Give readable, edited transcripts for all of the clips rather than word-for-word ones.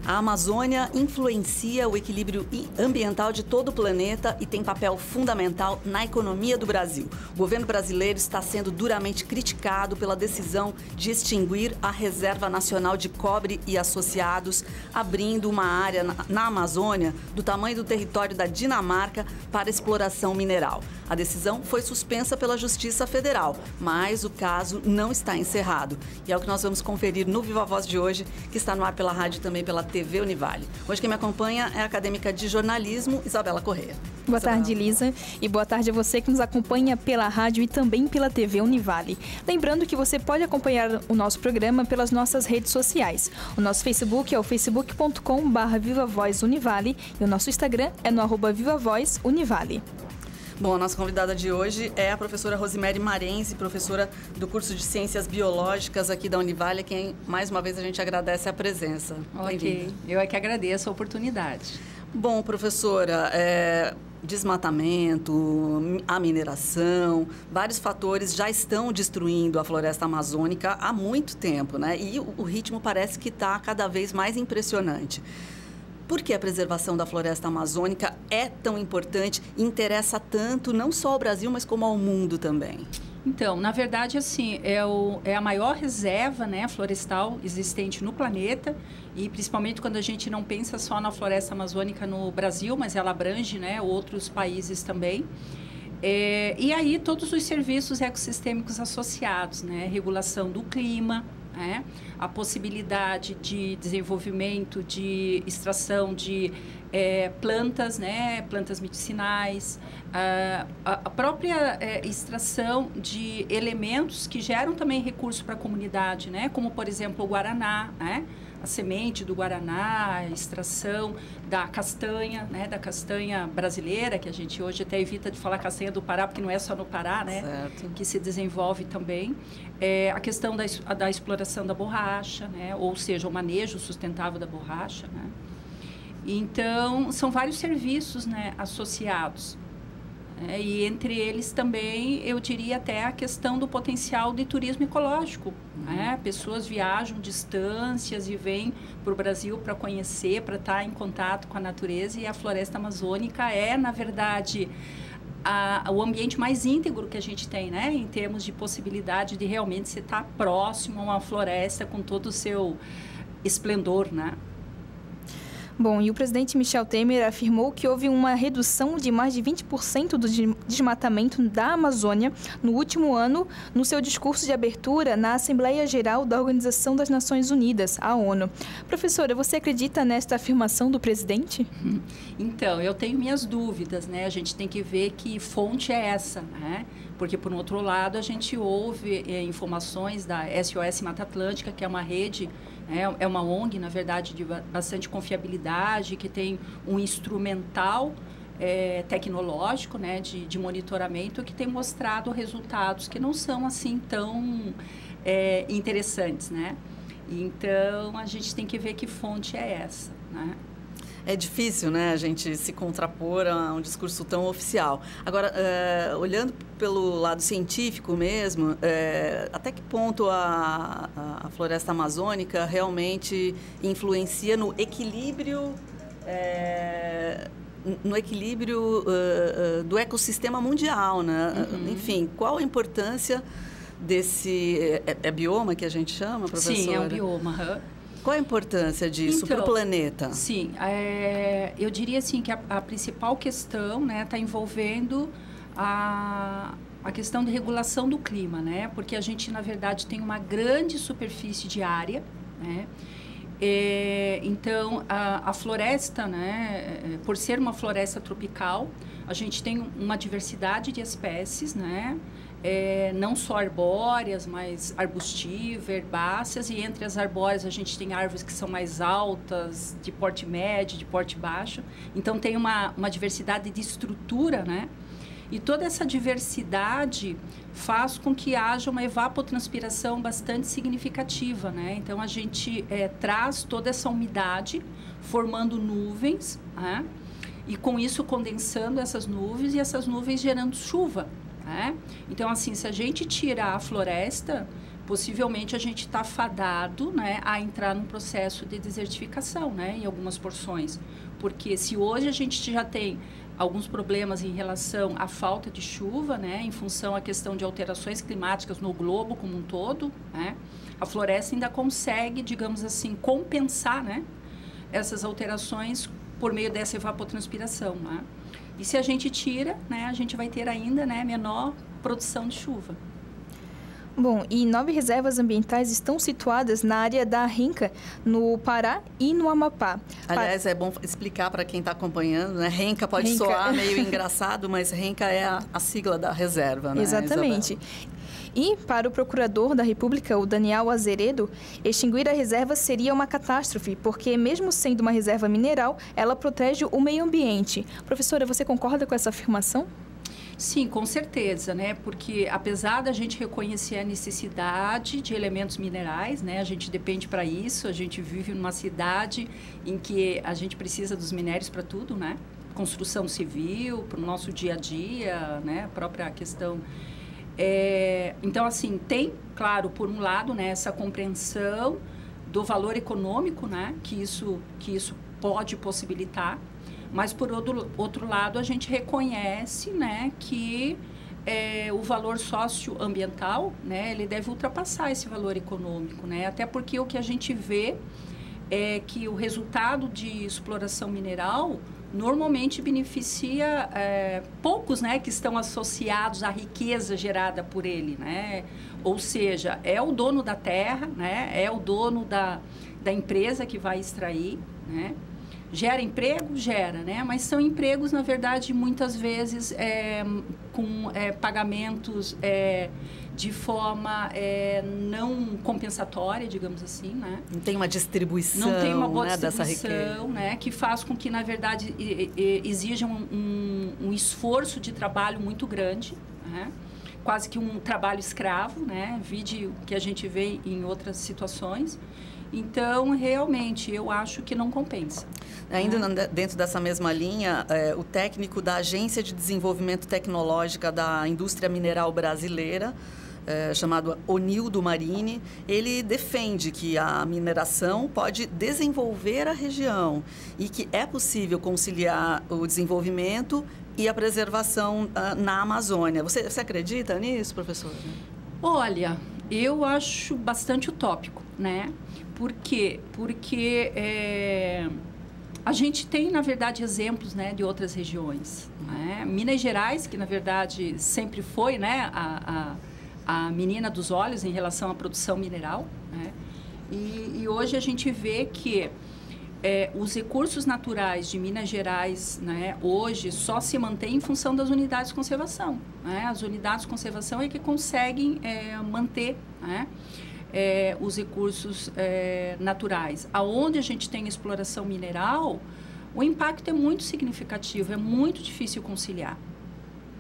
A Amazônia influencia o equilíbrio ambiental de todo o planeta e tem papel fundamental na economia do Brasil. O governo brasileiro está sendo duramente criticado pela decisão de extinguir a Reserva Nacional de Cobre e Associados, abrindo uma área na Amazônia do tamanho do território da Dinamarca para exploração mineral. A decisão foi suspensa pela Justiça Federal, mas o caso não está encerrado. E é o que nós vamos conferir no Viva Voz de hoje, que está no ar pela rádio e também pela TV Univale. Hoje quem me acompanha é a acadêmica de jornalismo, Isabela Correia. Boa tarde, Lisa, e boa tarde a você que nos acompanha pela rádio e também pela TV Univale. Lembrando que você pode acompanhar o nosso programa pelas nossas redes sociais. O nosso Facebook é o facebook.com/VivaVozUnivale e o nosso Instagram é no @VivaVozUnivale. Bom, a nossa convidada de hoje é a professora Rosemary Marenzi, professora do curso de Ciências Biológicas aqui da Univale, a quem, mais uma vez, a gente agradece a presença. Ok, eu é que agradeço a oportunidade. Bom, professora, desmatamento, a mineração, vários fatores já estão destruindo a floresta amazônica há muito tempo, né? E o ritmo parece que está cada vez mais impressionante. Por que a preservação da floresta amazônica é tão importante e interessa tanto não só ao Brasil, mas como ao mundo também? Então, na verdade, assim, é a maior reserva, né, florestal existente no planeta, e principalmente quando a gente não pensa só na floresta amazônica no Brasil, mas ela abrange, né, outros países também. E aí todos os serviços ecossistêmicos associados, né, regulação do clima, a possibilidade de desenvolvimento, de extração de plantas, né, plantas medicinais, a própria extração de elementos que geram também recurso para a comunidade, né, como, por exemplo, o guaraná, a semente do guaraná, a extração da castanha, né, da castanha brasileira, que a gente hoje até evita de falar castanha do Pará, porque não é só no Pará, né, certo, que se desenvolve também. A questão da exploração da borracha, né, ou seja, o manejo sustentável da borracha, né. Então, são vários serviços, né, associados. E entre eles também, eu diria até a questão do potencial de turismo ecológico. Pessoas viajam distâncias e vêm para o Brasil para conhecer, para estar em contato com a natureza, e a floresta amazônica é, na verdade, o ambiente mais íntegro que a gente tem, né, em termos de possibilidade de realmente se estar próximo a uma floresta com todo o seu esplendor, né? Bom, e o presidente Michel Temer afirmou que houve uma redução de mais de 20% do desmatamento da Amazônia no último ano, no seu discurso de abertura na Assembleia Geral da Organização das Nações Unidas, a ONU. Professora, você acredita nesta afirmação do presidente? Então, eu tenho minhas dúvidas, né? A gente tem que ver que fonte é essa, né? Porque, por um outro lado, a gente ouve informações da SOS Mata Atlântica, que é uma rede, é uma ONG, na verdade, de bastante confiabilidade, que tem um instrumental tecnológico, né, de monitoramento, que tem mostrado resultados que não são assim tão interessantes, né? Então, a gente tem que ver que fonte é essa, né? É difícil, né, a gente se contrapor a um discurso tão oficial. Agora, olhando pelo lado científico mesmo, até que ponto a floresta amazônica realmente influencia no equilíbrio, do ecossistema mundial, né? Uhum. Enfim, qual a importância desse... É bioma que a gente chama, professora? Sim, é um bioma. Qual a importância disso para o planeta? Sim, eu diria assim que a principal questão, né, está envolvendo a questão de regulação do clima, né? Porque a gente, na verdade, tem uma grande superfície de área, né? Então, a floresta, né, por ser uma floresta tropical, a gente tem uma diversidade de espécies, né? Não só arbóreas, mas arbustivas, herbáceas, e entre as arbóreas a gente tem árvores que são mais altas, de porte médio, de porte baixo. Então, tem uma diversidade de estrutura, né? E toda essa diversidade faz com que haja uma evapotranspiração bastante significativa, né? Então, a gente traz toda essa umidade, formando nuvens, né? E com isso condensando essas nuvens, e essas nuvens gerando chuva, né? Então, assim, se a gente tirar a floresta, possivelmente a gente está fadado, né, a entrar num processo de desertificação, né, em algumas porções. Porque se hoje a gente já tem alguns problemas em relação à falta de chuva, né, em função à questão de alterações climáticas no globo como um todo, né, a floresta ainda consegue, digamos assim, compensar, né, essas alterações por meio dessa evapotranspiração, né? E se a gente tira, né, a gente vai ter ainda, né, menor produção de chuva. Bom, e 9 reservas ambientais estão situadas na área da Renca, no Pará e no Amapá. Aliás, é bom explicar para quem está acompanhando, né? Renca pode soar meio engraçado, mas Renca é a sigla da reserva, né? Exatamente. Isabela? E, para o procurador da República, o Daniel Azeredo, extinguir a reserva seria uma catástrofe, porque, mesmo sendo uma reserva mineral, ela protege o meio ambiente. Professora, você concorda com essa afirmação? Sim, com certeza, né? Porque apesar da gente reconhecer a necessidade de elementos minerais, né? A gente depende para isso, a gente vive numa cidade em que a gente precisa dos minérios para tudo, né? Construção civil, para o nosso dia a dia, né? A própria questão... Então, assim, tem, claro, por um lado, né, essa compreensão do valor econômico, né? Que isso pode possibilitar. Mas, por outro lado, a gente reconhece, né, que o valor socioambiental, né, ele deve ultrapassar esse valor econômico, né? Até porque o que a gente vê é que o resultado de exploração mineral normalmente beneficia poucos, né, que estão associados à riqueza gerada por ele, né? Ou seja, é o dono da terra, né? É o dono da empresa que vai extrair, né? Gera emprego? Gera, né? Mas são empregos, na verdade, muitas vezes com pagamentos de forma não compensatória, digamos assim, né? Não tem uma distribuição, não tem uma boa distribuição, dessa riqueza, né? Que faz com que, na verdade, exija um esforço de trabalho muito grande, né? Quase que um trabalho escravo, né? Vide o que a gente vê em outras situações. Então, realmente, eu acho que não compensa. Ainda dentro dessa mesma linha, o técnico da Agência de Desenvolvimento Tecnológico da Indústria Mineral Brasileira, chamado Onildo Marini, ele defende que a mineração pode desenvolver a região e que é possível conciliar o desenvolvimento e a preservação na Amazônia. Você acredita nisso, professora? Olha, eu acho bastante utópico, né? Por quê? Porque a gente tem, na verdade, exemplos, né, de outras regiões. Né? Minas Gerais, que, na verdade, sempre foi, né, a menina dos olhos em relação à produção mineral. Né? E hoje a gente vê que os recursos naturais de Minas Gerais, né, hoje só se mantêm em função das unidades de conservação. Né? As unidades de conservação é que conseguem manter, né, os recursos naturais. Aonde a gente tem exploração mineral, o impacto é muito significativo, é muito difícil conciliar.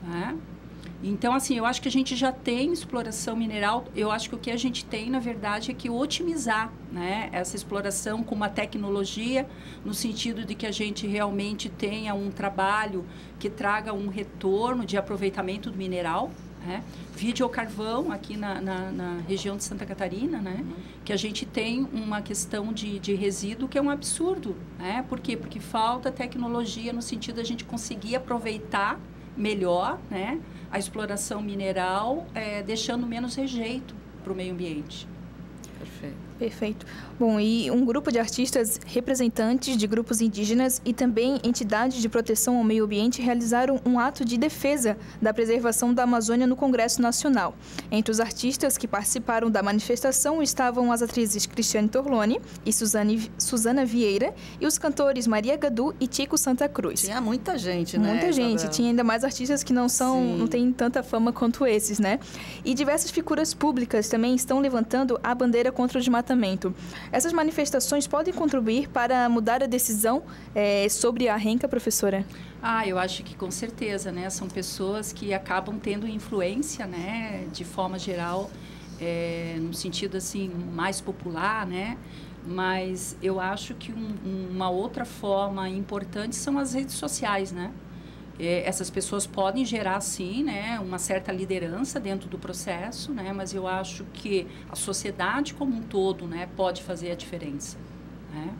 Né? Então, assim, eu acho que a gente já tem exploração mineral, eu acho que o que a gente tem, na verdade, é que otimizar, né, essa exploração com uma tecnologia, no sentido de que a gente realmente tenha um trabalho que traga um retorno de aproveitamento do mineral, né? Vide o carvão aqui na região de Santa Catarina, né? Que a gente tem uma questão de resíduo que é um absurdo. Né? Por quê? Porque falta tecnologia no sentido de a gente conseguir aproveitar melhor, né, a exploração mineral, deixando menos rejeito para o meio ambiente. Perfeito. Bom, e um grupo de artistas representantes de grupos indígenas e também entidades de proteção ao meio ambiente realizaram um ato de defesa da preservação da Amazônia no Congresso Nacional. Entre os artistas que participaram da manifestação estavam as atrizes Cristiane Torlone e Suzana Vieira e os cantores Maria Gadu e Tico Santa Cruz. Tinha muita gente, né? Muita gente. Isabel? Tinha ainda mais artistas que não têm tanta fama quanto esses, né? E diversas figuras públicas também estão levantando a bandeira contra o desmatamento. Essas manifestações podem contribuir para mudar a decisão sobre a Renca, professora? Eu acho que com certeza, né? São pessoas que acabam tendo influência, né? De forma geral, no sentido assim mais popular, né? Mas eu acho que uma outra forma importante são as redes sociais, né? essas pessoas podem gerar, sim, né, uma certa liderança dentro do processo, né, mas eu acho que a sociedade como um todo, né, pode fazer a diferença, né?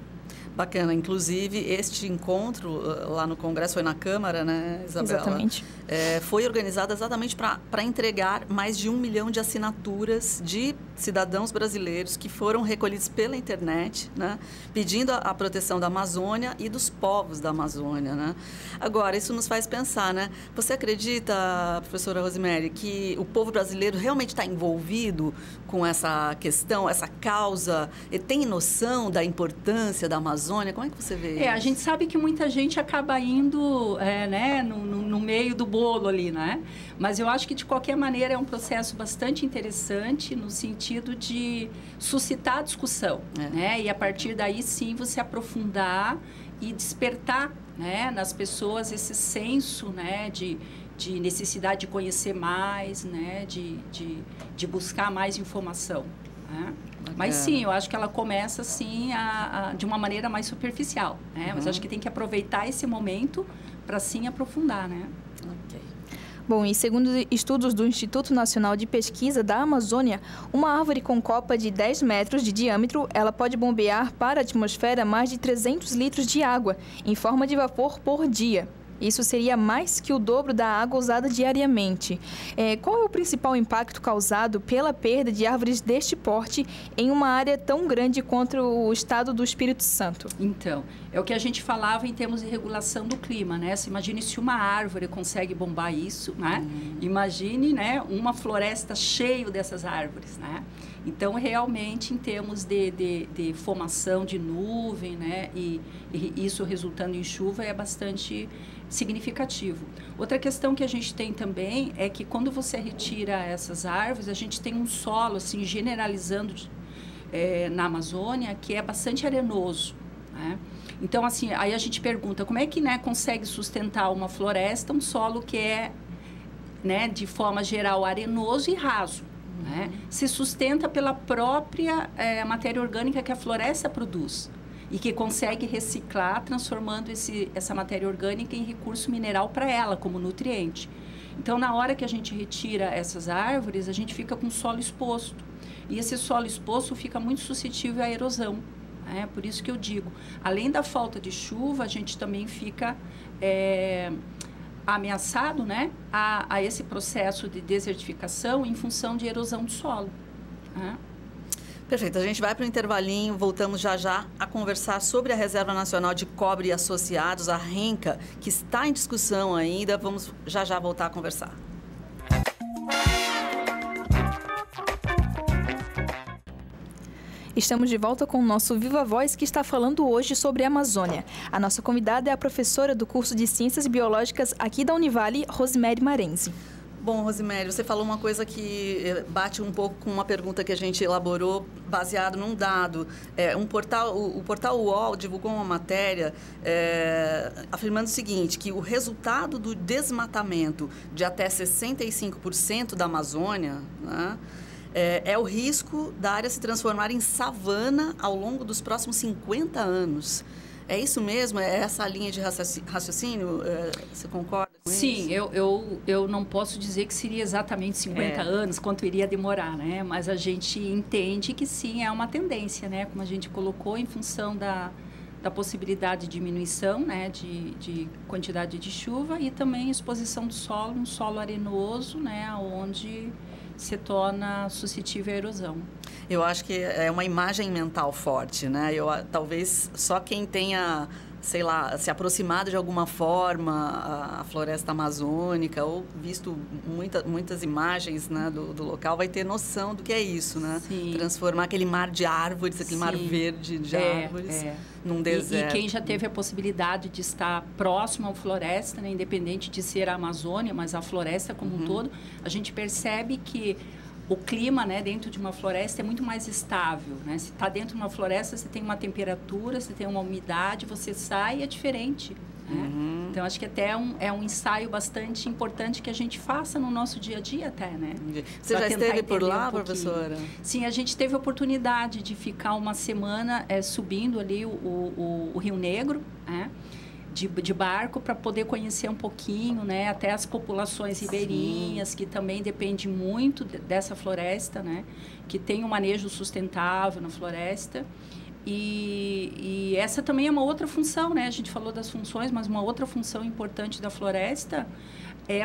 Bacana. Inclusive, este encontro lá no Congresso, foi na Câmara, né, Isabela? Exatamente. Foi organizado exatamente para entregar mais de 1 milhão de assinaturas de cidadãos brasileiros que foram recolhidos pela internet, né, pedindo a proteção da Amazônia e dos povos da Amazônia, né? Agora, isso nos faz pensar, né? Você acredita, professora Rosemary, que o povo brasileiro realmente está envolvido com essa questão, essa causa? E tem noção da importância da Amazônia? Como é que você vê isso? A gente sabe que muita gente acaba indo né, no meio do bolo ali, né? Mas eu acho que, de qualquer maneira, é um processo bastante interessante no sentido de suscitar a discussão, né? E, a partir daí, sim, você aprofundar e despertar, né, nas pessoas esse senso, né, de necessidade de conhecer mais, né, de buscar mais informação, né? Mas sim, eu acho que ela começa assim de uma maneira mais superficial, né? Mas acho que tem que aproveitar esse momento para sim aprofundar, né? Ok. Bom, e segundo estudos do Instituto Nacional de Pesquisa da Amazônia, uma árvore com copa de 10 metros de diâmetro, ela pode bombear para a atmosfera mais de 300 litros de água, em forma de vapor por dia. Isso seria mais que o dobro da água usada diariamente. Qual é o principal impacto causado pela perda de árvores deste porte em uma área tão grande quanto o estado do Espírito Santo? Então, é o que a gente falava em termos de regulação do clima, né? Você imagine se uma árvore consegue bombar isso, né? Imagine, né, uma floresta cheia dessas árvores, né? Então, realmente, em termos de formação de nuvem, né, e isso resultando em chuva, é bastante significativo. Outra questão que a gente tem também é que, quando você retira essas árvores, a gente tem um solo, assim, generalizando na Amazônia, que é bastante arenoso, né? Então, assim, aí a gente pergunta, como é que, né, consegue sustentar uma floresta, um solo que é, né, de forma geral, arenoso e raso? Né? Se sustenta pela própria matéria orgânica que a floresta produz e que consegue reciclar, transformando essa matéria orgânica em recurso mineral para ela, como nutriente. Então, na hora que a gente retira essas árvores, a gente fica com o solo exposto. E esse solo exposto fica muito suscetível à erosão. Né? Por isso que eu digo, além da falta de chuva, a gente também fica ameaçado, né, a esse processo de desertificação em função de erosão do solo. Né? Perfeito, a gente vai para o intervalinho, voltamos já a conversar sobre a Reserva Nacional de Cobre e Associados, a RENCA, que está em discussão ainda. Vamos já voltar a conversar. Estamos de volta com o nosso Viva Voz, que está falando hoje sobre a Amazônia. A nossa convidada é a professora do curso de Ciências Biológicas aqui da Univale, Rosemary Marenzi. Bom, Rosemary, você falou uma coisa que bate um pouco com uma pergunta que a gente elaborou baseado num dado. O portal UOL divulgou uma matéria afirmando o seguinte, que o resultado do desmatamento de até 65% da Amazônia, né, é o risco da área se transformar em savana ao longo dos próximos 50 anos. É isso mesmo? É essa linha de raciocínio? Você concorda com isso? Sim, eu não posso dizer que seria exatamente 50 anos, quanto iria demorar, né? Mas a gente entende que sim, é uma tendência, né? Como a gente colocou, em função da possibilidade de diminuição, né, de quantidade de chuva e também exposição do solo, um solo arenoso, né, onde se torna suscetível à erosão. Eu acho que é uma imagem mental forte, né? Talvez só quem tenha, sei lá, se aproximado de alguma forma a floresta amazônica ou visto muitas imagens, né, do local, vai ter noção do que é isso, né? Sim. Transformar aquele mar de árvores, aquele mar verde de árvores num deserto. E quem já teve a possibilidade de estar próximo à floresta, né, independente de ser a Amazônia, mas a floresta como um todo, a gente percebe que o clima, né, dentro de uma floresta é muito mais estável, né? Se está dentro de uma floresta, você tem uma temperatura, você tem uma umidade, você sai e é diferente, né? Então, acho que até é um ensaio bastante importante que a gente faça no nosso dia a dia até, né? Você já esteve por lá, professora? Sim, a gente teve a oportunidade de ficar uma semana subindo ali o Rio Negro, né? de barco para poder conhecer um pouquinho, né? Até as populações ribeirinhas, que também dependem muito dessa floresta, né? Que tem um manejo sustentável na floresta. E essa também é uma outra função, né? A gente falou das funções, mas uma outra função importante da floresta é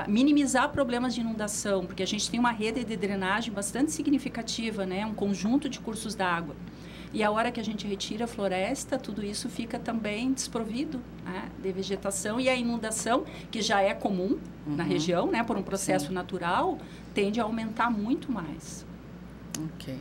minimizar problemas de inundação, porque a gente tem uma rede de drenagem bastante significativa, né? Um conjunto de cursos d'água. E a hora que a gente retira a floresta, tudo isso fica também desprovido, né, de vegetação. E a inundação, que já é comum na região, né, por um processo natural, tende a aumentar muito mais. Ok.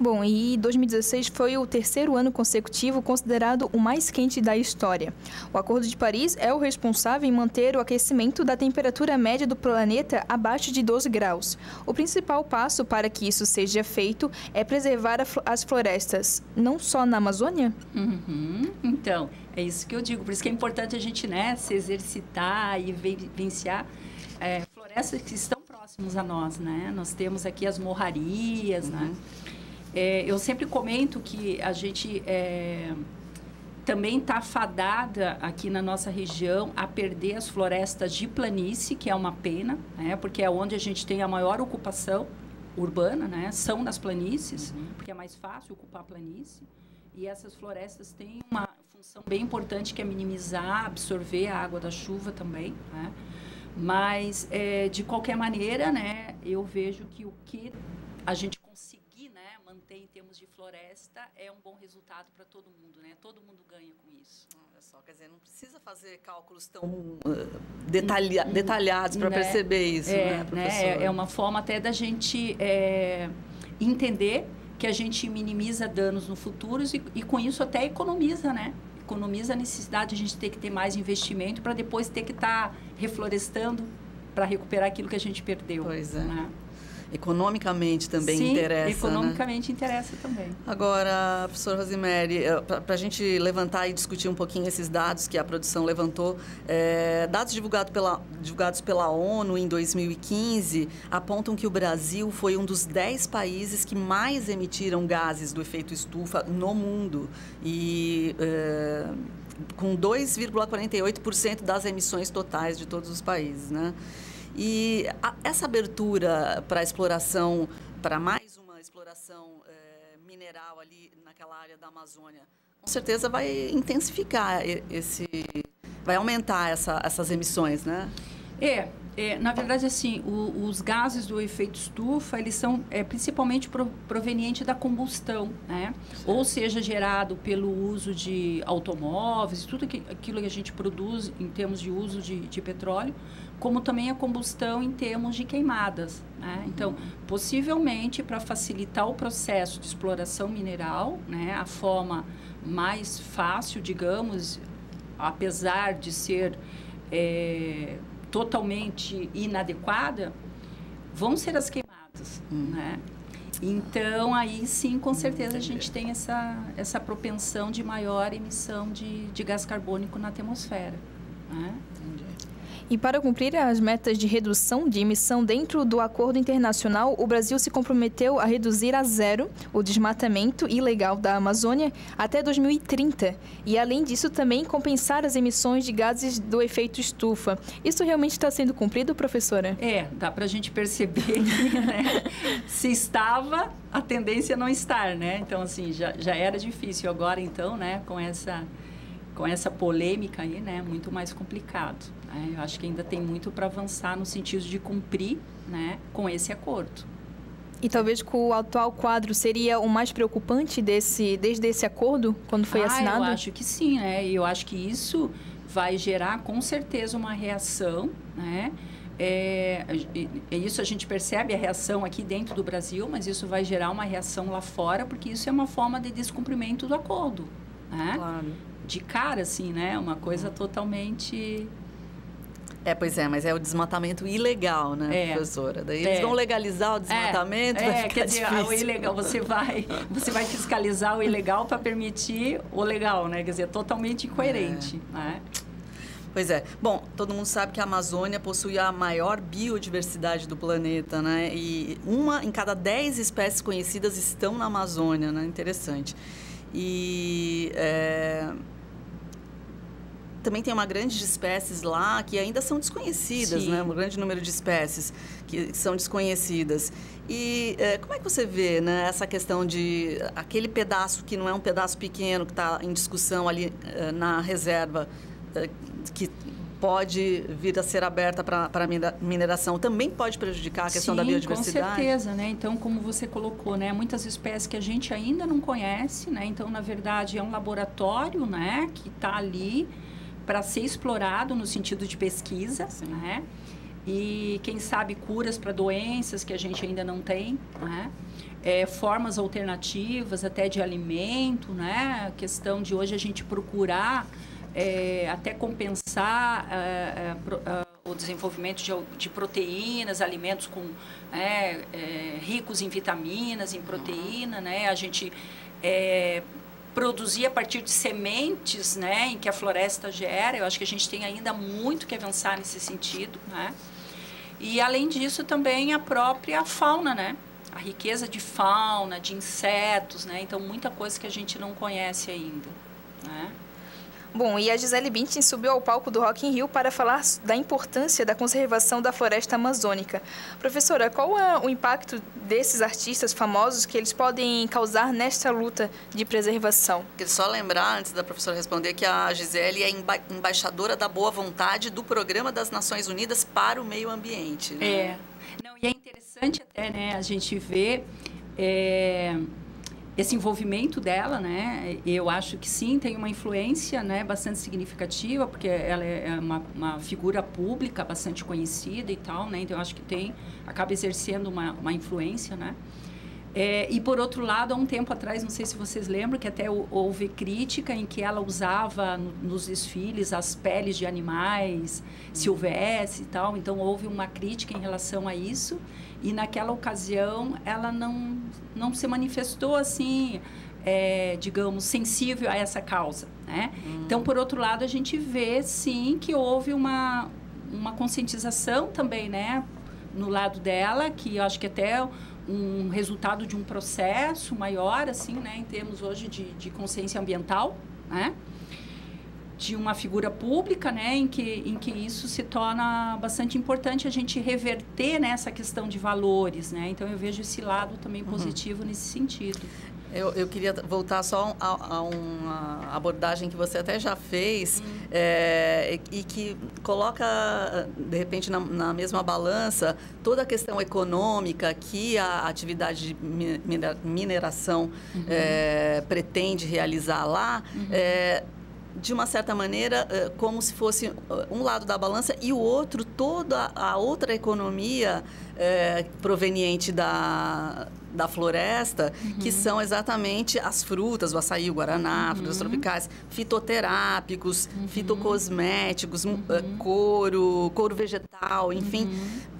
Bom, e 2016 foi o terceiro ano consecutivo considerado o mais quente da história. O Acordo de Paris é o responsável em manter o aquecimento da temperatura média do planeta abaixo de 12 graus. O principal passo para que isso seja feito é preservar as florestas, não só na Amazônia? Então, é isso que eu digo. Por isso que é importante a gente, né, se exercitar e vivenciar florestas que estão próximas a nós, né? Nós temos aqui as morrarias, né? Eu sempre comento que a gente também está fadada aqui na nossa região a perder as florestas de planície, que é uma pena, né? Porque é onde a gente tem a maior ocupação urbana, né? São nas planícies, porque é mais fácil ocupar a planície. E essas florestas têm uma função bem importante, que é minimizar, absorver a água da chuva também, né? Mas, de qualquer maneira, né, eu vejo que o que a gente conseguir, né, manter em termos de floresta é um bom resultado para todo mundo, né? Todo mundo ganha com isso. Olha só, quer dizer, não precisa fazer cálculos tão detalhados para perceber isso, né, professora? É uma forma até da gente entender que a gente minimiza danos no futuro e com isso até economiza, né? Economiza a necessidade de a gente ter que ter mais investimento para depois ter que estar reflorestando para recuperar aquilo que a gente perdeu. Pois é. Né? Economicamente também interessa, economicamente, né? Interessa também. Agora, professor Rosemary, para a gente levantar e discutir um pouquinho esses dados que a produção levantou, dados divulgados pela ONU em 2015 apontam que o Brasil foi um dos 10 países que mais emitiram gases do efeito estufa no mundo e com 2,48% das emissões totais de todos os países, né? E essa abertura para exploração, para mais uma exploração mineral ali naquela área da Amazônia, com certeza vai intensificar vai aumentar essas emissões, né? Na verdade, assim, os gases do efeito estufa, eles são principalmente provenientes da combustão, né? Ou seja, gerado pelo uso de automóveis, tudo aquilo que a gente produz em termos de uso de petróleo, como também a combustão em termos de queimadas, né? Então, possivelmente, para facilitar o processo de exploração mineral, né, a forma mais fácil, digamos, apesar de ser totalmente inadequada, vão ser as queimadas, né? Então, aí sim, com certeza, a gente tem essa propensão de maior emissão de gás carbônico na atmosfera, né? E para cumprir as metas de redução de emissão dentro do acordo internacional, o Brasil se comprometeu a reduzir a zero o desmatamento ilegal da Amazônia até 2030. E, além disso, também compensar as emissões de gases do efeito estufa. Isso realmente está sendo cumprido, professora? Dá para a gente perceber que, né, se estava, a tendência é não estar, né? Então, assim, já era difícil. Agora, então, né, com essa polêmica aí, né, muito mais complicado. Eu acho que ainda tem muito para avançar no sentido de cumprir, né, com esse acordo. E talvez com o atual quadro seria o mais preocupante desde esse acordo, quando foi assinado? Eu acho que sim, né? E eu acho que isso vai gerar, com certeza, uma reação, né? Isso a gente percebe a reação aqui dentro do Brasil, mas isso vai gerar uma reação lá fora, porque isso é uma forma de descumprimento do acordo, né? Claro. De cara, assim, né? Uma coisa totalmente... Pois é, mas é o desmatamento ilegal, né, professora? Daí eles vão legalizar o desmatamento, vai ficar difícil. O ilegal, você vai fiscalizar o ilegal para permitir o legal, né? Quer dizer, totalmente incoerente, né? Pois é. Bom, todo mundo sabe que a Amazônia possui a maior biodiversidade do planeta, né? E 1 em cada 10 espécies conhecidas estão na Amazônia, né? Interessante. E também tem uma grande de espécies lá que ainda são desconhecidas, né? Um grande número de espécies que são desconhecidas. E como é que você vê, né, essa questão de aquele pedaço que não é um pedaço pequeno, que está em discussão ali na reserva, que pode vir a ser aberta para mineração, também pode prejudicar a questão da biodiversidade? Com certeza, né? Então, como você colocou, né, muitas espécies que a gente ainda não conhece, né? Então, na verdade, é um laboratório, né, que está ali para ser explorado no sentido de pesquisa, né? E, quem sabe, curas para doenças que a gente ainda não tem, né? Formas alternativas até de alimento, né? A questão de hoje a gente procurar até compensar o desenvolvimento de proteínas, alimentos com, ricos em vitaminas, em proteína, né? A gente produzir a partir de sementes, né, em que a floresta gera. Eu acho que a gente tem ainda muito que avançar nesse sentido, né? E, além disso, também a própria fauna, né? A riqueza de fauna, de insetos, né? Então, muita coisa que a gente não conhece ainda, né? Bom, e a Gisele Bündchen subiu ao palco do Rock in Rio para falar da importância da conservação da floresta amazônica. Professora, qual é o impacto desses artistas famosos que eles podem causar nesta luta de preservação? Queria só lembrar, antes da professora responder, que a Gisele é embaixadora da boa vontade do Programa das Nações Unidas para o Meio Ambiente. Né? Não, e é interessante até, né, a gente ver esse envolvimento dela, né? Eu acho que sim, tem uma influência, né, bastante significativa, porque ela é uma figura pública bastante conhecida e tal, né? Então, eu acho que acaba exercendo uma influência, né? E, por outro lado, há um tempo atrás, não sei se vocês lembram, que até houve crítica em que ela usava nos desfiles as peles de animais silvestres e tal. Então, houve uma crítica em relação a isso. E, naquela ocasião, ela não se manifestou assim, digamos, sensível a essa causa, né? Então, por outro lado, a gente vê, sim, que houve uma conscientização também, né, no lado dela, que eu acho que até um resultado de um processo maior, assim, né, em termos hoje de consciência ambiental, né, de uma figura pública, né, em que isso se torna bastante importante a gente reverter nessa questão de valores, né. Então, eu vejo esse lado também positivo nesse sentido. Eu queria voltar só a uma abordagem que você até já fez e que coloca, de repente, na mesma balança toda a questão econômica que a atividade de mineração pretende realizar lá, de uma certa maneira, como se fosse um lado da balança e o outro, toda a outra economia proveniente da floresta, que são exatamente as frutas, o açaí, o guaraná, frutas tropicais, fitoterápicos, fitocosméticos, couro vegetal, enfim,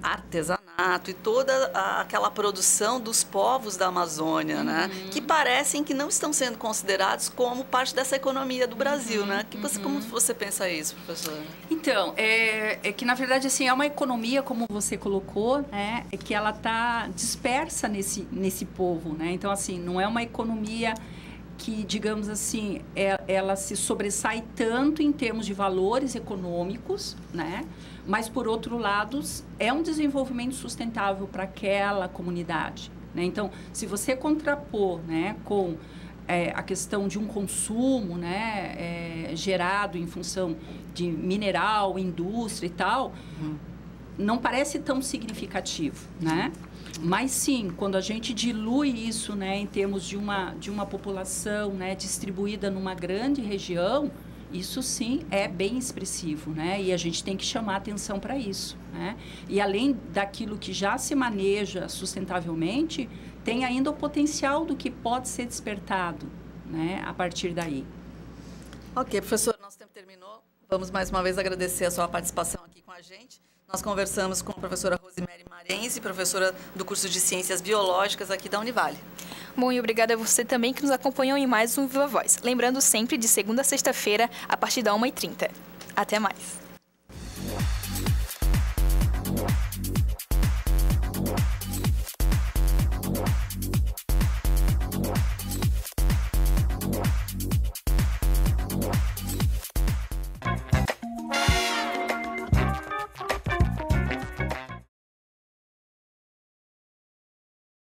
artesanato e toda aquela produção dos povos da Amazônia, né? Que parecem que não estão sendo considerados como parte dessa economia do Brasil, né? Como você pensa isso, professora? Então, é que, na verdade, assim, é uma economia, como você colocou, né? É que ela está dispersa nesse povo, né? Então, assim, não é uma economia que, digamos assim, ela se sobressai tanto em termos de valores econômicos, né? Mas, por outro lado, é um desenvolvimento sustentável para aquela comunidade, né? Então, se você contrapor, né, com a questão de um consumo, né, gerado em função de mineral, indústria e tal, não parece tão significativo, né? Mas sim, quando a gente dilui isso, né, em termos de uma população, né, distribuída numa grande região, isso sim é bem expressivo, né? E a gente tem que chamar atenção para isso, né? E além daquilo que já se maneja sustentavelmente, tem ainda o potencial do que pode ser despertado, né, a partir daí. Ok, professor, nosso tempo terminou. Vamos mais uma vez agradecer a sua participação aqui com a gente. Nós conversamos com a professora Rosemary Marenzi, professora do curso de Ciências Biológicas aqui da Univale. Bom, e obrigada a você também que nos acompanhou em mais um Viva Voz. Lembrando sempre de segunda a sexta-feira, a partir da 1h30. Até mais.